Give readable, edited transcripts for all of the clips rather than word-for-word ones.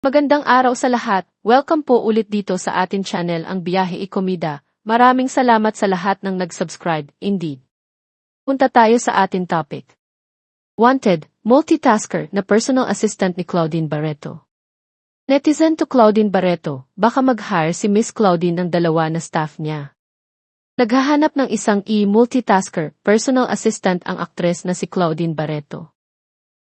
Magandang araw sa lahat. Welcome po ulit dito sa atin channel ang Biyahe Ikomida. Maraming salamat sa lahat ng nag-subscribe, indeed. Punta tayo sa atin topic. Wanted, multitasker na personal assistant ni Claudine Barreto. Netizen to Claudine Barreto, baka mag-hire si Miss Claudine ng dalawa na staff niya. Naghahanap ng isang multitasker, personal assistant ang aktres na si Claudine Barreto.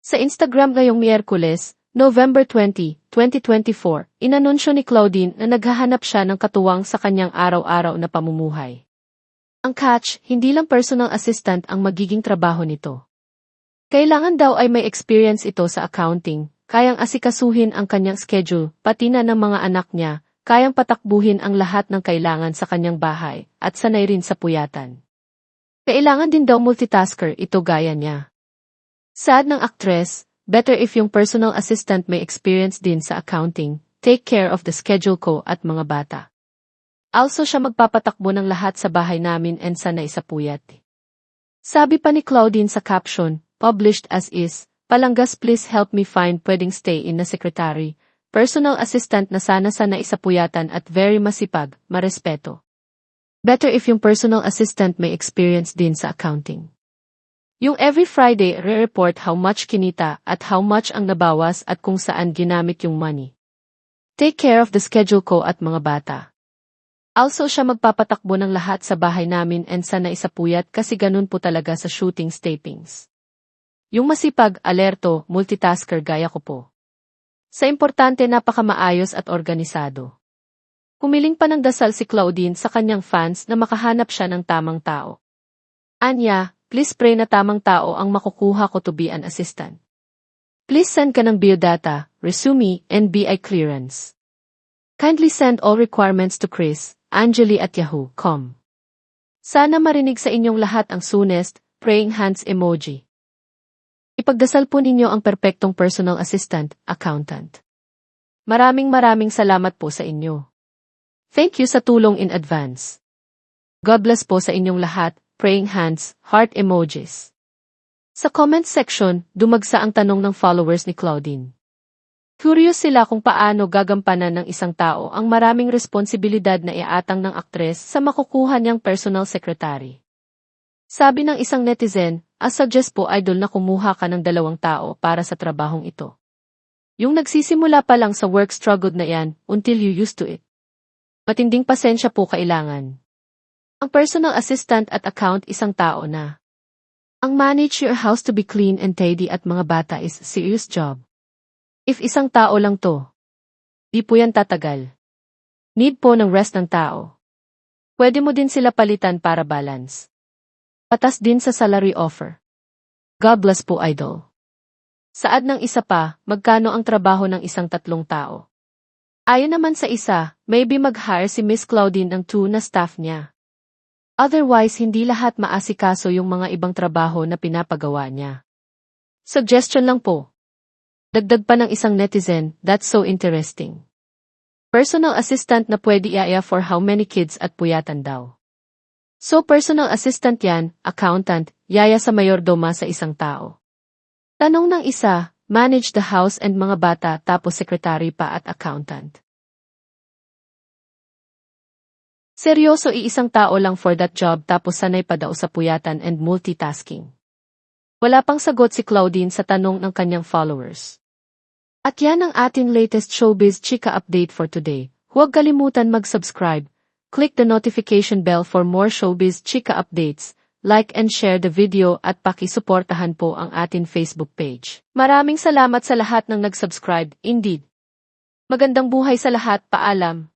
Sa Instagram ngayong Miyerkules, November 20, 2024, inanunsyo ni Claudine na naghahanap siya ng katuwang sa kanyang araw-araw na pamumuhay. Ang catch, hindi lang personal assistant ang magiging trabaho nito. Kailangan daw ay may experience ito sa accounting, kayang asikasuhin ang kanyang schedule, pati na ng mga anak niya, kayang patakbuhin ang lahat ng kailangan sa kanyang bahay, at sanay rin sa puyatan. Kailangan din daw multitasker ito gaya niya. Saad ng aktres, better if yung personal assistant may experience din sa accounting, take care of the schedule ko at mga bata. Also siya magpapatakbo ng lahat sa bahay namin and sanay sa puyat. Sabi pa ni Claudine sa caption, published as is, palanggas please help me find pwedeng stay in na secretary, personal assistant na sana sanay sa puyatan at very masipag, marespeto. Better if yung personal assistant may experience din sa accounting. Yung every Friday re-report how much kinita at how much ang nabawas at kung saan ginamit yung money. Take care of the schedule ko at mga bata. Also siya magpapatakbo ng lahat sa bahay namin and sana isapuyat kasi ganun po talaga sa shootings tapings. Yung masipag, alerto, multitasker gaya ko po. Sa importante napakamaayos at organisado. Kumiling pa ng dasal si Claudine sa kanyang fans na makahanap siya ng tamang tao. Anya, please pray na tamang tao ang makukuha ko to be an assistant. Please send ka ng biodata, resume, and BI clearance. Kindly send all requirements to Chris, Angeli at yahoo.com. Sana marinig sa inyong lahat ang soonest, praying hands emoji. Ipagdasal po ninyo ang perpektong personal assistant, accountant. Maraming salamat po sa inyo. Thank you sa tulong in advance. God bless po sa inyong lahat. Praying hands, heart emojis. Sa comment section, dumagsa ang tanong ng followers ni Claudine. Curious sila kung paano gagampanan ng isang tao ang maraming responsibilidad na iatang ng aktres sa makukuha niyang personal secretary. Sabi ng isang netizen, suggest po idol na kumuha ka ng 2 tao para sa trabahong ito. Yung nagsisimula pa lang sa work struggled na yan, until you used to it. Matinding pasensya po kailangan. Ang personal assistant at account isang tao na. Ang manage your house to be clean and tidy at mga bata is serious job. If isang tao lang to, di po yan tatagal. Need po ng rest ng tao. Pwede mo din sila palitan para balance. Patas din sa salary offer. God bless po idol. Saad ng isa pa, magkano ang trabaho ng isang 3 tao? Ayon naman sa isa, maybe mag-hire si Miss Claudine ng 2 na staff niya. Otherwise hindi lahat maasikaso yung mga ibang trabaho na pinapagawa niya. Suggestion lang po. Dagdag pa ng isang netizen, that's so interesting. Personal assistant na pwede iaya for how many kids at puyatan daw. So personal assistant yan, accountant, yaya sa mayordoma sa isang tao. Tanong ng isa, manage the house and mga bata tapos secretary pa at accountant. Seryoso iisang tao lang for that job tapos sanay pa daw sa puyatan and multitasking. Wala pang sagot si Claudine sa tanong ng kanyang followers. At yan ang ating latest showbiz chika update for today. Huwag kalimutan mag-subscribe, click the notification bell for more showbiz chika updates, like and share the video at pakisuportahan po ang ating Facebook page. Maraming salamat sa lahat ng nag-subscribe, indeed. Magandang buhay sa lahat, paalam.